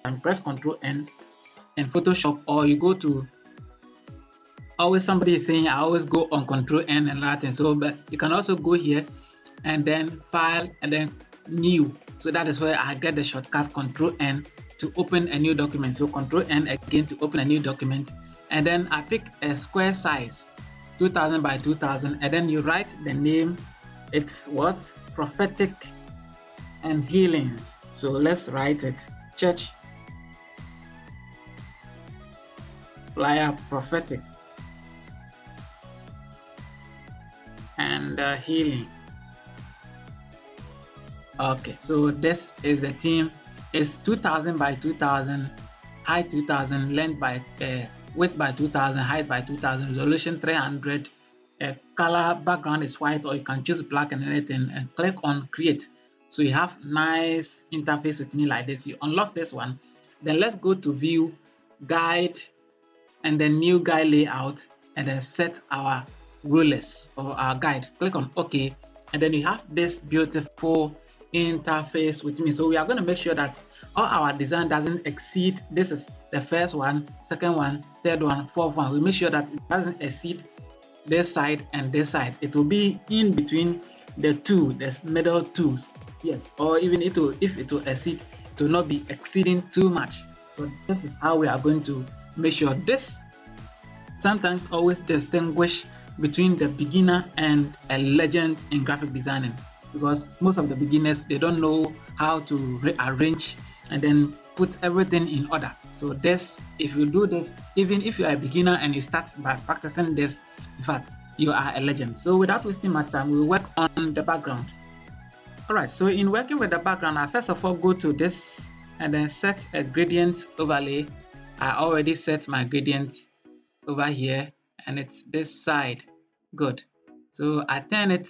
and press Ctrl N in Photoshop, or you go to, always somebody is saying I always go on Ctrl N and that thing. So but you can also go here and then file and then new. So that is where I get the shortcut Ctrl N to open a new document. So Ctrl N again to open a new document, and then I pick a square size 2000 by 2000, and then you write the name. It's what? Prophetic and Healings. So let's write it. Church Flyer Prophetic and Healing. Okay, so this is the theme. It's 2000 by 2000, height 2000, length by width by 2000, height by 2000, resolution 300. Color background is white, or you can choose black and anything, and click on create. So you have nice interface with me like this. You unlock this one, then let's go to view, guide, and then new guide layout, and then set our rulers or our guide. Click on OK, and then you have this beautiful interface with me. So we are going to make sure that all our design doesn't exceed. This is the first one, second one, third one, fourth one. We make sure that it doesn't exceed this side and this side. It will be in between the two, the middle twos. Yes, or even if it will exceed, it will not be exceeding too much. So this is how we are going to make sure. This sometimes always distinguish between the beginner and a legend in graphic designing, because most of the beginners, they don't know how to rearrange and then put everything in order. So this, if you do this, even if you are a beginner and you start by practicing this, in fact, you are a legend. So without wasting much time, we'll work on the background. All right, so in working with the background, I first of all go to this and then set a gradient overlay. I already set my gradient over here, and it's this side. Good. So I turn it,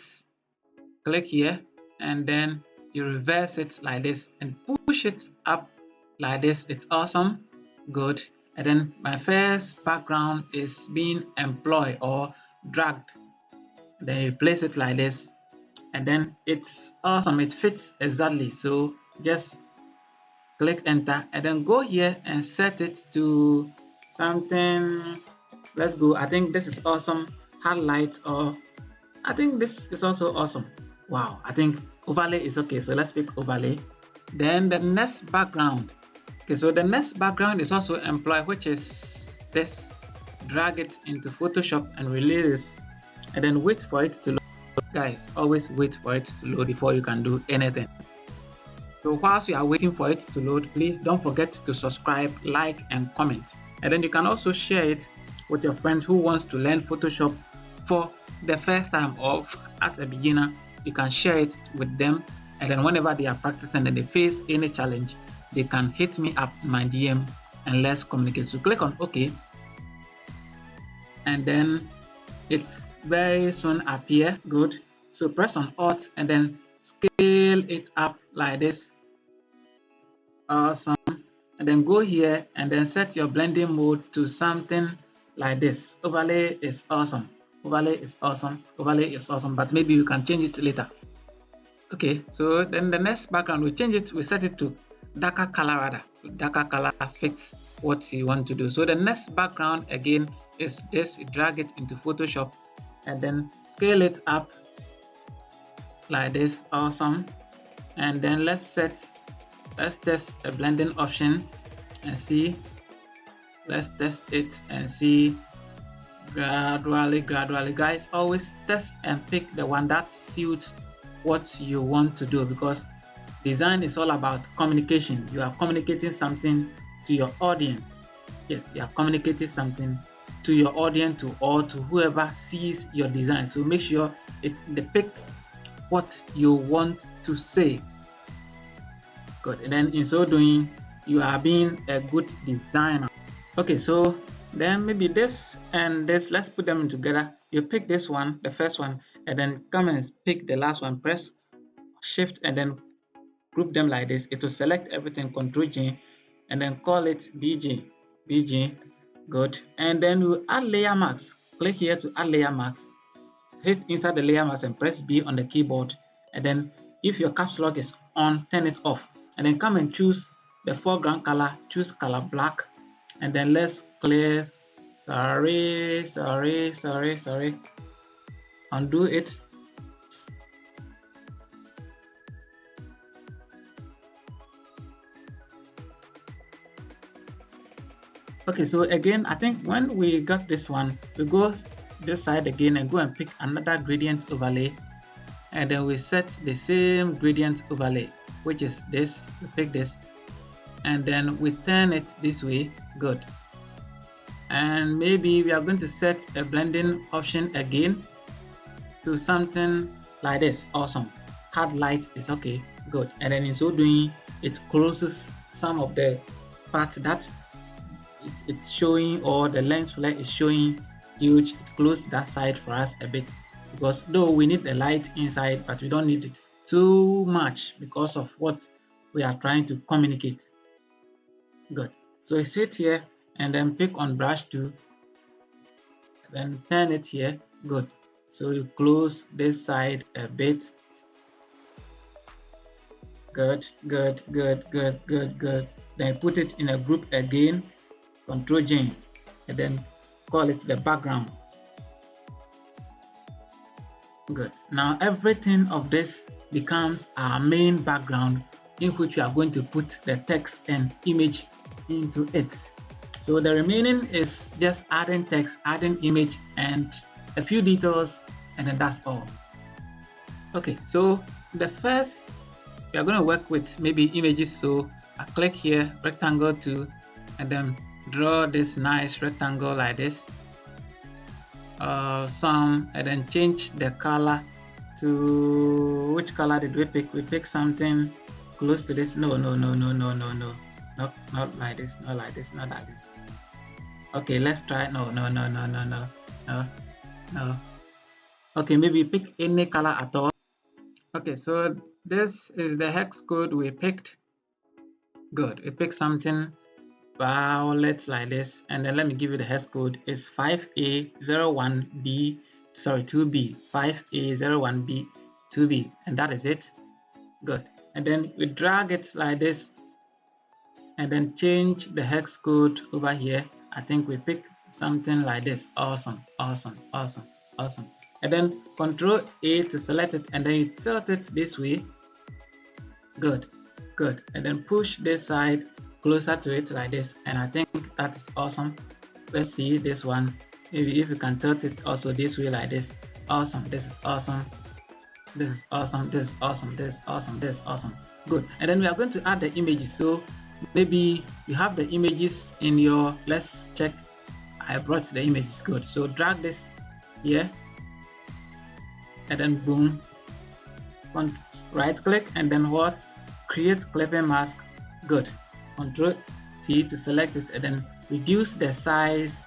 click here, and then you reverse it like this and push it up like this. It's awesome. Good. And then my first background is being employed or dragged. Then you place it like this, and then it's awesome. It fits exactly. So just click enter, and then go here and set it to something. Let's go. I think this is awesome. Highlight, or I think this is also awesome. Wow, I think overlay is okay. So let's pick overlay. Then the next background. Okay, so the next background is also employ, which is this. Drag it into Photoshop and release, and then wait for it to load. Guys, always wait for it to load before you can do anything. So whilst you are waiting for it to load, please don't forget to subscribe, like, and comment. And then you can also share it with your friends who wants to learn Photoshop for the first time, or as a beginner. You can share it with them, and then whenever they are practicing and they face any challenge, they can hit me up in my DM and let's communicate. So click on OK, and then it's very soon appear. Good. So press on Alt and then scale it up like this. Awesome. And then go here and then set your blending mode to something like this. Overlay is awesome. Overlay is awesome. Overlay is awesome, but maybe you can change it later. Okay, so then the next background, we change it, we set it to darker color rather. Darker color fits what you want to do. So the next background again is this. You drag it into Photoshop and then scale it up like this. Awesome. And then let's test a blending option and see. Let's test it and see gradually. Guys, always test and pick the one that suits what you want to do, because design is all about communication. You are communicating something to your audience. Yes, you are communicating something to your audience, or to whoever sees your design. So make sure it depicts what you want to say. Good. And then in so doing, you are being a good designer. Okay, so then maybe this and this, let's put them together. You pick this one, the first one, and then come and pick the last one. Press Shift and then group them like this. It will select everything, Ctrl G, and then call it BG. Good. And then we add layer mask. Click here to add layer mask. Hit inside the layer mask and press B on the keyboard. And then if your caps lock is on, turn it off. And then come and choose the foreground color, choose color black, and then let's clear, sorry, undo it. Okay, so again, I think when we got this one, we go this side again and go and pick another gradient overlay, and then we set the same gradient overlay, which is this. We pick this, and then we turn it this way. Good. And maybe we are going to set a blending option again to something like this. Awesome. Hard light is okay. Good. And then in so doing, it closes some of the parts that it's showing, or the lens flare is showing huge. It closes that side for us a bit, because though we need the light inside, but we don't need it too much because of what we are trying to communicate. Good. So I sit here and then pick on brush 2, then turn it here. Good. So you close this side a bit. Good. Then put it in a group again. Control J, and then call it the background. Good. Now everything of this becomes our main background, in which we are going to put the text and image into it. So the remaining is just adding text, adding image, and a few details, and then that's all. Okay, so the first, we are going to work with maybe images. So I click here, rectangle 2, and then draw this nice rectangle like this. And then change the color to, which color did we pick? We pick something close to this. No, not like this, not like this, not like this. Okay, let's try. No. Okay, maybe pick any color at all. Okay, so this is the hex code we picked. Good. We picked something violet like this, and then let me give you the hex code. It's 5A01B, sorry, 2B, 5A01B 2B, and that is it. Good. And then we drag it like this, and then change the hex code over here. I think we pick something like this. Awesome. And then Control A to select it, and then you tilt it this way. Good. And then push this side closer to it like this, and I think that's awesome. Let's see this one. Maybe if you can tilt it also this way like this. Awesome. This is awesome. Good. And then we are going to add the images. So maybe you have the images in your, let's check. I brought the images. Good. So drag this here, and then boom, right click, and then what? Create clipping mask. Good. Control T to select it, and then reduce the size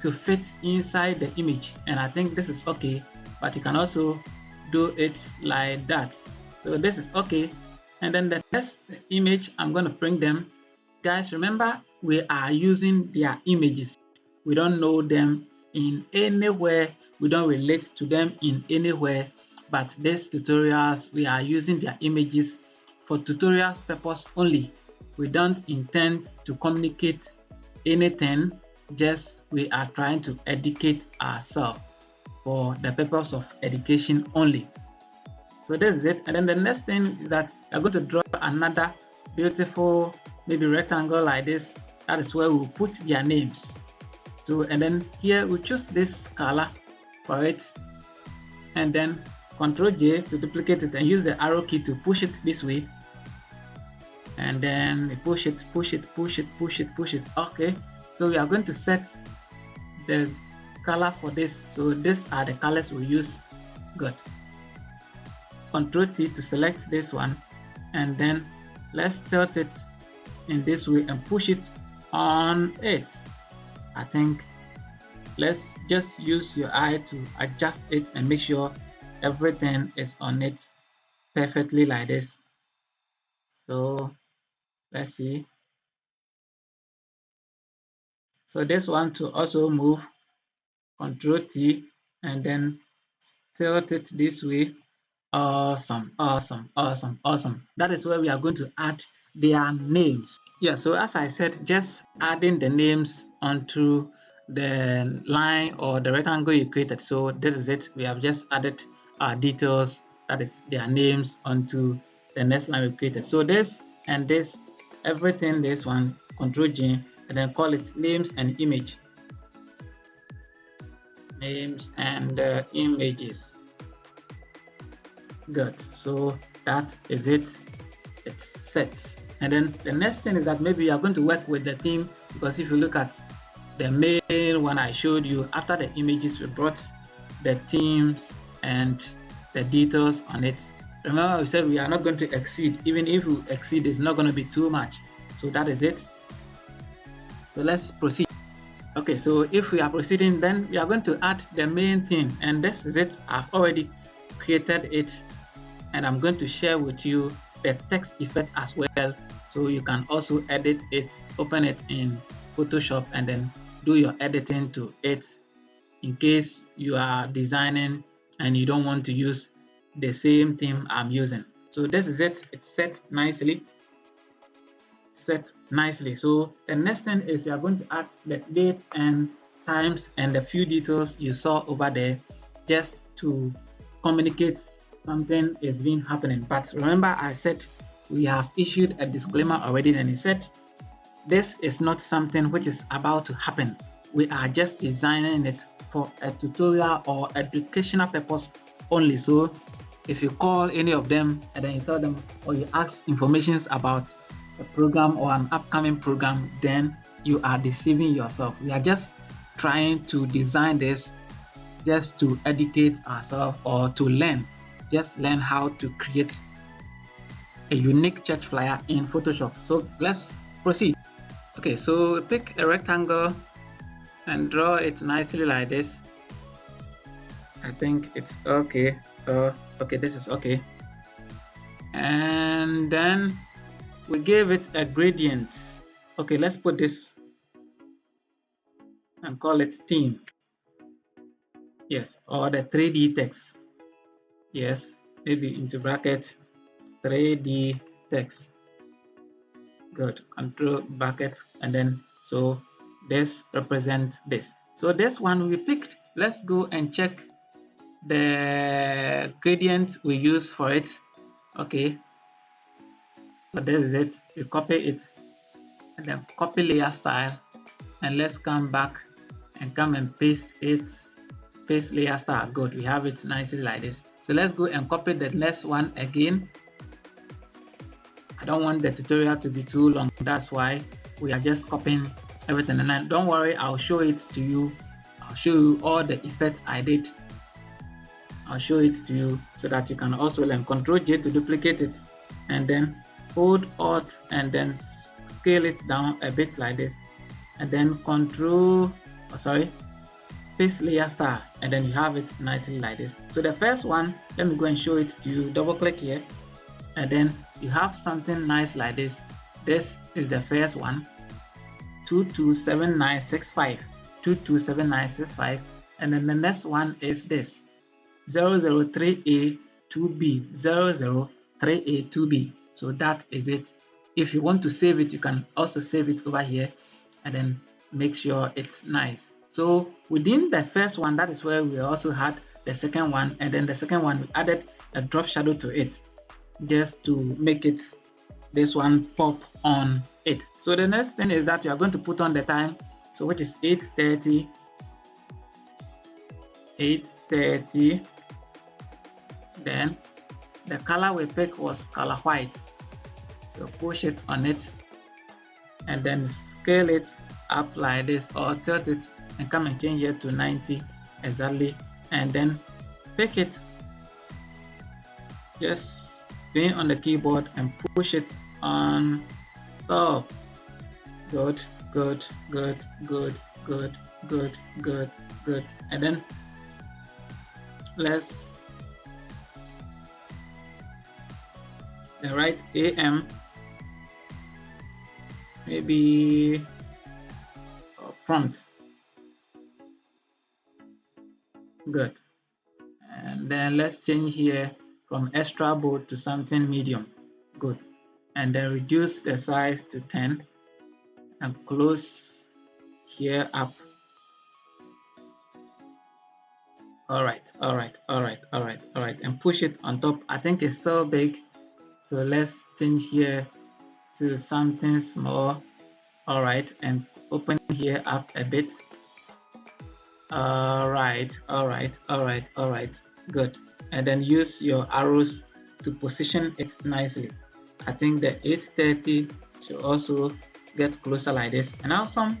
to fit inside the image. And I think this is okay, but you can also do it like that. So this is okay. And then the next image, I'm going to bring them. Guys, remember, we are using their images. We don't know them in anywhere. We don't relate to them in anywhere. But these tutorials, we are using their images for tutorials purpose only. We don't intend to communicate anything, just we are trying to educate ourselves for the purpose of education only. So this is it. And then the next thing is that we're going to draw another beautiful maybe rectangle like this. That is where we'll put their names. So, and then here we choose this color for it, and then Control J to duplicate it, and use the arrow key to push it this way, and then we push it. Okay, so we are going to set the color for this. So these are the colors we use. Good. Control T to select this one, and then let's tilt it in this way and push it on it. I think let's just use your eye to adjust it and make sure everything is on it perfectly like this. So let's see. So this one to also move, Control T, and then tilt it this way. Awesome. That is where we are going to add their names. Yeah, so as I said, just adding the names onto the line or the rectangle you created. So this is it. We have just added our details, that is their names, onto the next line we created. So this and this, everything, this one, Control G, and then call it names and image. Names and images. Good. So that is it. It's set. And then the next thing is that maybe you are going to work with the theme, because if you look at the main one I showed you, after the images, we brought the themes and the details on it. Remember, we said we are not going to exceed. Even if we exceed, it's not going to be too much. So that is it. So let's proceed. Okay, so if we are proceeding, then we are going to add the main theme, and this is it. I've already created it, and I'm going to share with you the text effect as well, so you can also edit it, open it in Photoshop, and then do your editing to it in case you are designing and you don't want to use the same theme I'm using. So this is it. It's set nicely. So the next thing is you are going to add the date and times and the few details you saw over there, just to communicate something is being happening. But remember, I said we have issued a disclaimer already, and it said this is not something which is about to happen. We are just designing it for a tutorial or educational purpose only. So if you call any of them and then you tell them, or you ask information about a program or an upcoming program, then you are deceiving yourself. We are just trying to design this just to educate ourselves or to learn, just learn how to create a unique church flyer in Photoshop. So let's proceed. Okay, so pick a rectangle and draw it nicely like this. I think it's okay. Okay, this is okay. And then we gave it a gradient. Okay, let's put this and call it theme. Yes, or the 3D text. Yes, maybe into bracket 3D text. Good. Control bracket, and then so this represents this. So this one we picked. Let's go and check the gradient we use for it. Okay, so this is it. We copy it and then copy layer style, and let's come back and come and paste it. Paste layer style. Good, we have it nicely like this. So let's go and copy the next one again. I don't want the tutorial to be too long, that's why we are just copying everything. And then don't worry, I'll show it to you. I'll show you all the effects I did. I'll show it to you so that you can also learn. Control J to duplicate it, and then hold Alt and then scale it down a bit like this, and then paste layer style, and then you have it nicely like this. So the first one, let me go and show it to you. Double click here, and then you have something nice like this. This is the first one, 227965, 227965, and then the next one is this, 003A2B, 003A2B. So that is it. If you want to save it, you can also save it over here, and then make sure it's nice. So within the first one, that is where we also had the second one, and then the second one we added a drop shadow to it, just to make it, this one, pop on it. So the next thing is that you are going to put on the time, so which is 8:30, 8:30. Then the color we picked was color white. So push it on it and then scale it up like this, or tilt it and come and change it to 90 exactly, and then pick it, just being on the keyboard and push it on top. Good, good, good, good, good, good, good, good. And then let's write AM, maybe prompt. Good. And then let's change here from extra bold to something medium. Good. and then reduce the size to 10 and close here up. All right, and push it on top. I think it's still big, so let's change here to something small. All right, and open here up a bit. All right, good. And then use your arrows to position it nicely. I think the 830 should also get closer like this. And awesome.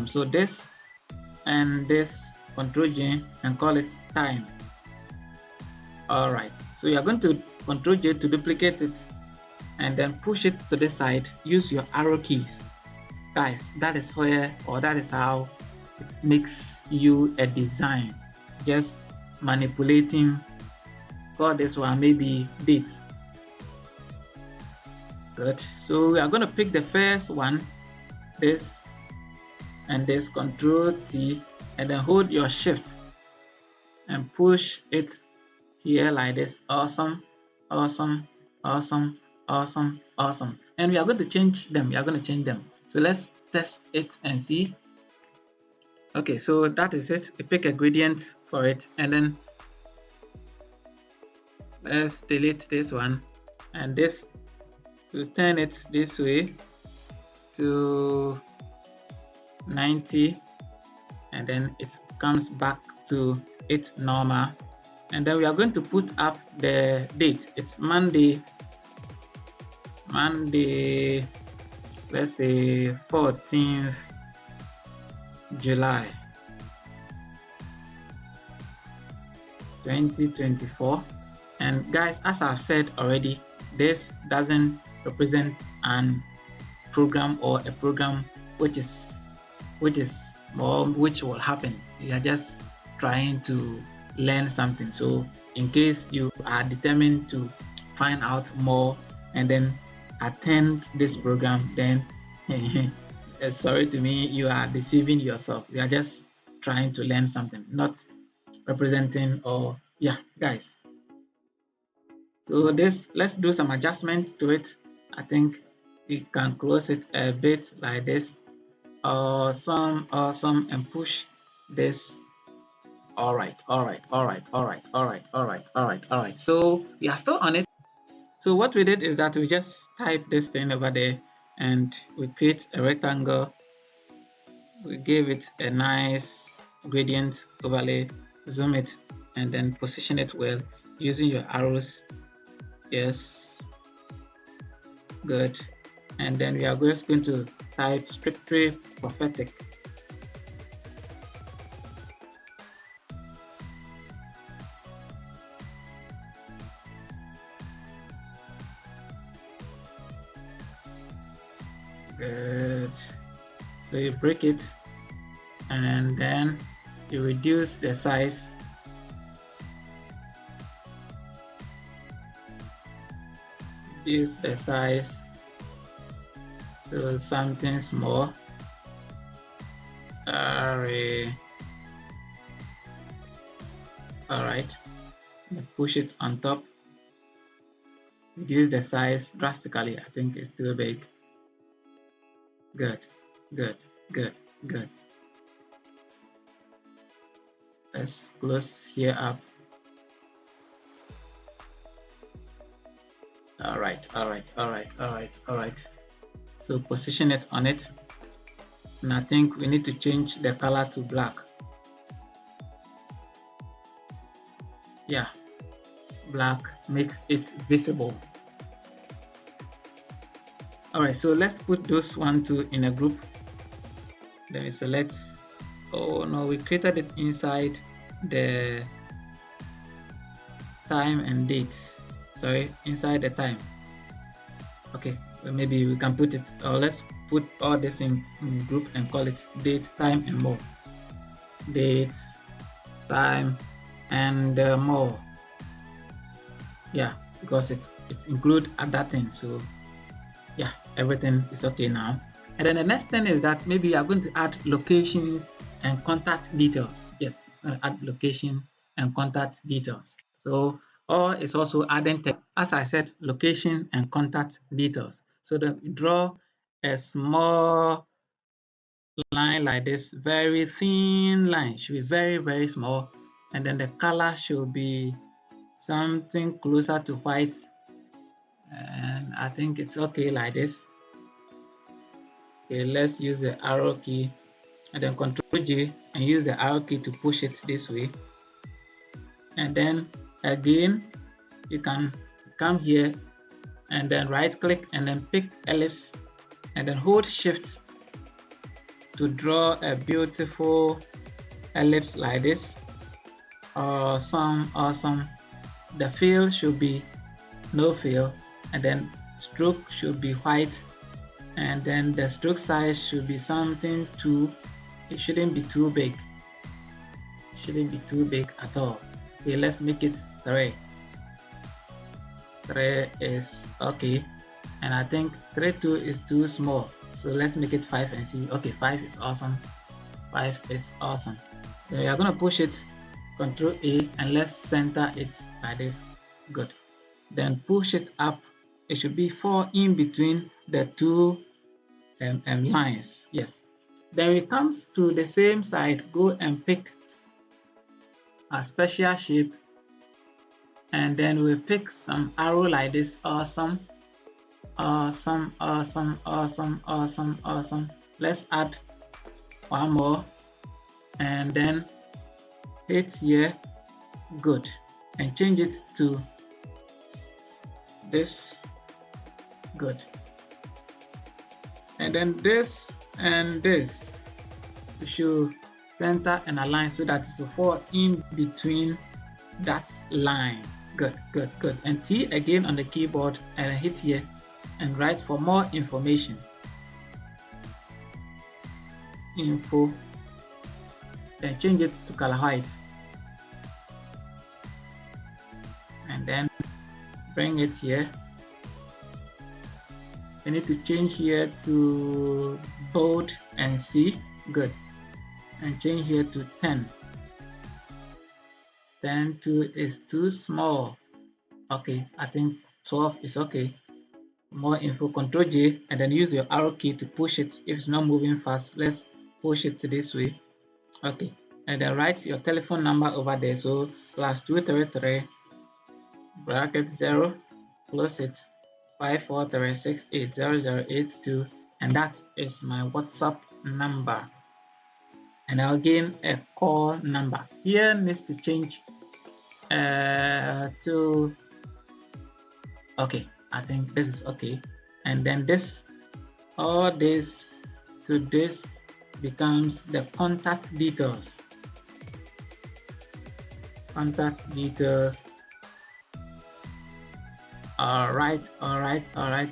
So this and this, Control J and call it time. All right, so you are going to Control J to duplicate it and then push it to the side. Use your arrow keys. Guys, that is where, or that is how it makes you a design. Just manipulating, call this one maybe date. Good. So we are going to pick the first one, this and this, Control T, and then hold your shift and push it here like this. Awesome. And we are going to change them. So let's test it and see. Okay, so that is it. We pick a gradient for it, and then let's delete this one, and this, we'll turn it this way to 90, and then it comes back to its normal. And then we are going to put up the date. It's Monday, let's say 14th July 2024. And guys, as I've said already, this doesn't represent an program or a program which will happen. We are just trying to learn something. So in case you are determined to find out more and then attend this program, then sorry to me, you are deceiving yourself. You are just trying to learn something, not representing, or yeah, guys. So this, let's do some adjustment to it. I think we can close it a bit like this. Awesome, and push this. All right. So we are still on it. So what we did is that we just type this thing over there and we create a rectangle. We gave it a nice gradient overlay, zoom it, and then position it well using your arrows. Yes, good. And then we are just going to type strictly prophetic. Good. So you break it and then you reduce the size. Reduce the size to something small. Sorry. All right. Push it on top. Reduce the size drastically. I think it's too big. Good. Let's close here up. All right. So position it on it. And I think we need to change the color to black. Yeah, black makes it visible. All right, so let's put those 1, 2 in a group. Then we select, oh no, we created it inside the time and date. Sorry, inside the time. Okay, well, maybe we can put it, or let's put all this in group and call it date, time, and more. Date, time, and more. Yeah, because it includes other things. So yeah, everything is okay now. And then the next thing is that maybe you are going to add locations and contact details. Yes, add location and contact details. So or it's also adding text. As I said, location and contact details. So draw a small line like this, very thin line, should be very, very small. And then the color should be something closer to white. And I think it's okay like this. Okay, let's use the arrow key and then Control J and use the arrow key to push it this way. And then again, you can come here and then right click and then pick ellipse and then hold shift to draw a beautiful ellipse like this. Awesome, awesome. The fill should be no fill, and then stroke should be white, and then the stroke size should be something it shouldn't be too big. It shouldn't be too big at all. Okay, let's make it 3. 3 is okay, and I think 3.2 is too small, so let's make it 5 and see. Okay, 5 is awesome. 5 is awesome. So we are going to push it, Control A, and let's center it like this. Good. Then push it up. It should be 4 in between the two lines. Yes. Then we come to the same side, go and pick a special shape, and then we pick some arrow like this. Awesome, awesome, awesome, awesome, awesome, awesome. Let's add one more, and then hit here. Good. And change it to this. Good. And then this and this, we should center and align so that it's a 4 in between that line. Good, good, good. And T again on the keyboard and hit here and write for more information. Info. Then change it to color white. And then bring it here. I need to change here to bold and C. Good. And change here to 10. 10.2 is too small. Okay, I think 12 is okay. More info, Control J, and then use your arrow key to push it. If it's not moving fast, let's push it to this way. Okay, and then write your telephone number over there. So +233 bracket 0, close it, 543680082, and that is my WhatsApp number. And I'll gain a call number. Here needs to change to, okay, I think this is okay. And then this, all this to this becomes the contact details. Contact details. All right.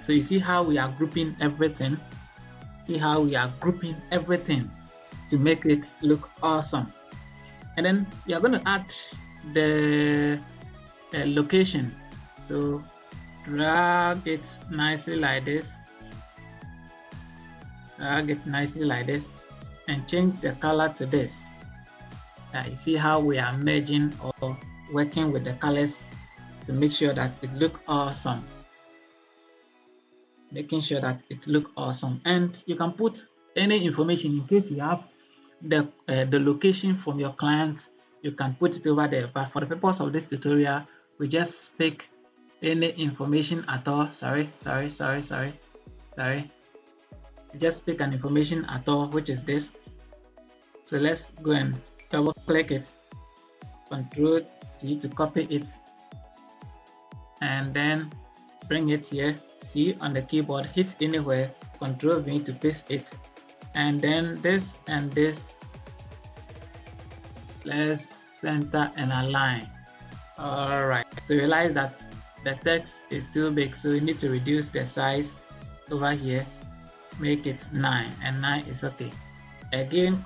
So you see how we are grouping everything. See how we are grouping everything to make it look awesome. And then we are going to add the location. So drag it nicely like this. Drag it nicely like this, and change the color to this. You see how we are merging or working with the colors to make sure that it look awesome. Making sure that it look awesome. And you can put any information in case you have the location from your client. You can put it over there. But for the purpose of this tutorial, we just pick any information at all. Sorry. Just pick an information at all, which is this. So let's go and double click it. Control C to copy it, and then bring it here. T on the keyboard, hit anywhere. Control V to paste it, and then this and this, let's center and align. All right. So realize that the text is too big, so you need to reduce the size over here. Make it 9, and 9 is okay. Again,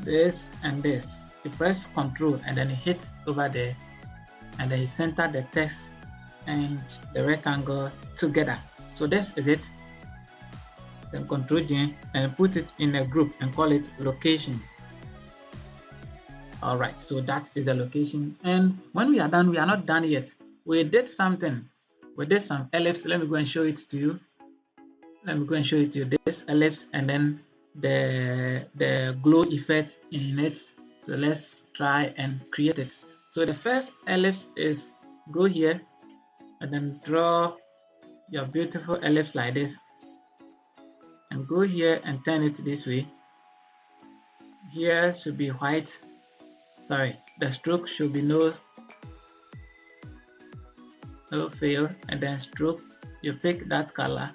this and this. You press Control and then you hit over there, and then you center the text and the rectangle together. So this is it. Then Control J and put it in a group and call it location. All right, so that is the location. And when we are done, we are not done yet. We did something. We did some ellipse. Let me go and show it to you. Let me go and show it to you. This ellipse and then the glow effect in it. So let's try and create it. So the first ellipse is go here and then draw your beautiful ellipse like this, and go here and turn it this way. Here should be white. Sorry, the stroke should be no fill, and then stroke, you pick that color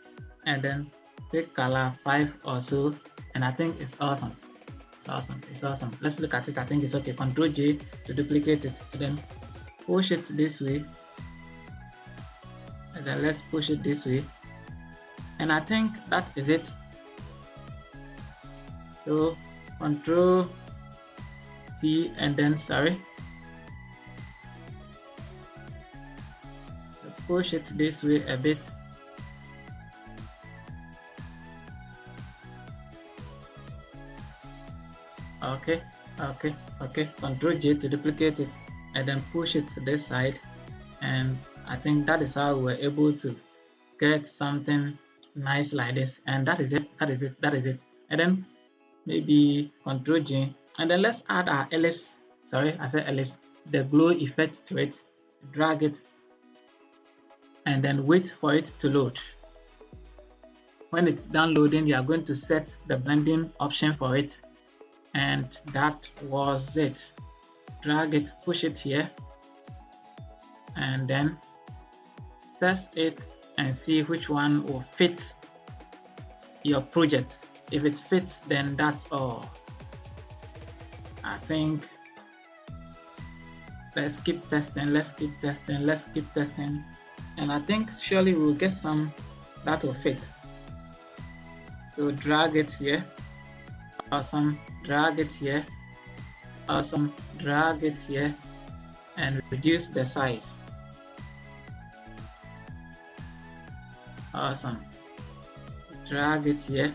and then pick color 5 or so, and I think it's awesome. It's awesome. It's awesome. Let's look at it. I think it's okay. Control J to duplicate it, and then push it this way, and then let's push it this way, and I think that is it. So Control T and then push it this way a bit. Okay. Control J to duplicate it and then push it to this side, and I think that is how we're able to get something nice like this. And that is it. And then maybe Control J, and then let's add our ellipse. Sorry, I said ellipse. The glow effect to it. Drag it, and then wait for it to load. When it's done loading, we are going to set the blending option for it, and that was it. Drag it, push it here, and then test it and see which one will fit your project. If it fits, then that's all. I think let's keep testing, and I think surely we'll get some that will fit. So drag it here. Awesome. Drag it here. Awesome. Drag it here and reduce the size. Awesome. Drag it here.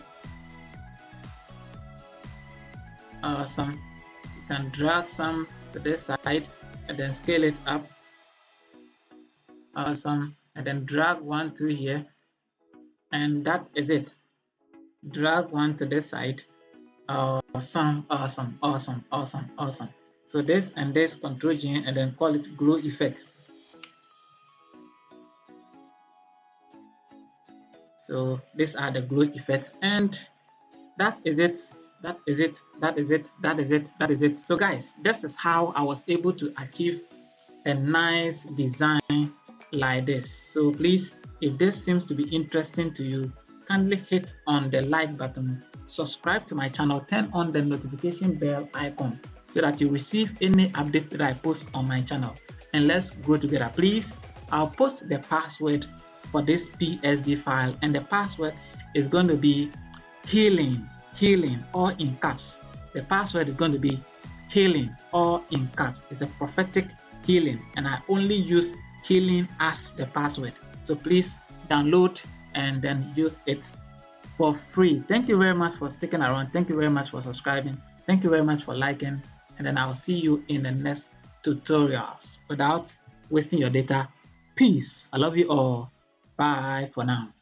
Awesome. You can drag some to this side and then scale it up. Awesome. And then drag one to here, and that is it. Drag one to this side. Awesome. So this and this, Control G, and then call it glow effect. So these are the glow effects, and that is it. So guys, this is how I was able to achieve a nice design like this. So please, if this seems to be interesting to you, kindly hit on the like button, subscribe to my channel, turn on the notification bell icon so that you receive any update that I post on my channel, and let's grow together. Please, I'll post the password for this PSD file, and the password is going to be healing, all in caps. The password is going to be healing, all in caps. It's a prophetic healing, and I only use healing as the password. So please download and then use it for free. Thank you very much for sticking around. Thank you very much for subscribing. Thank you very much for liking, and then I'll see you in the next tutorials. Without wasting your data, peace. I love you all. Bye for now.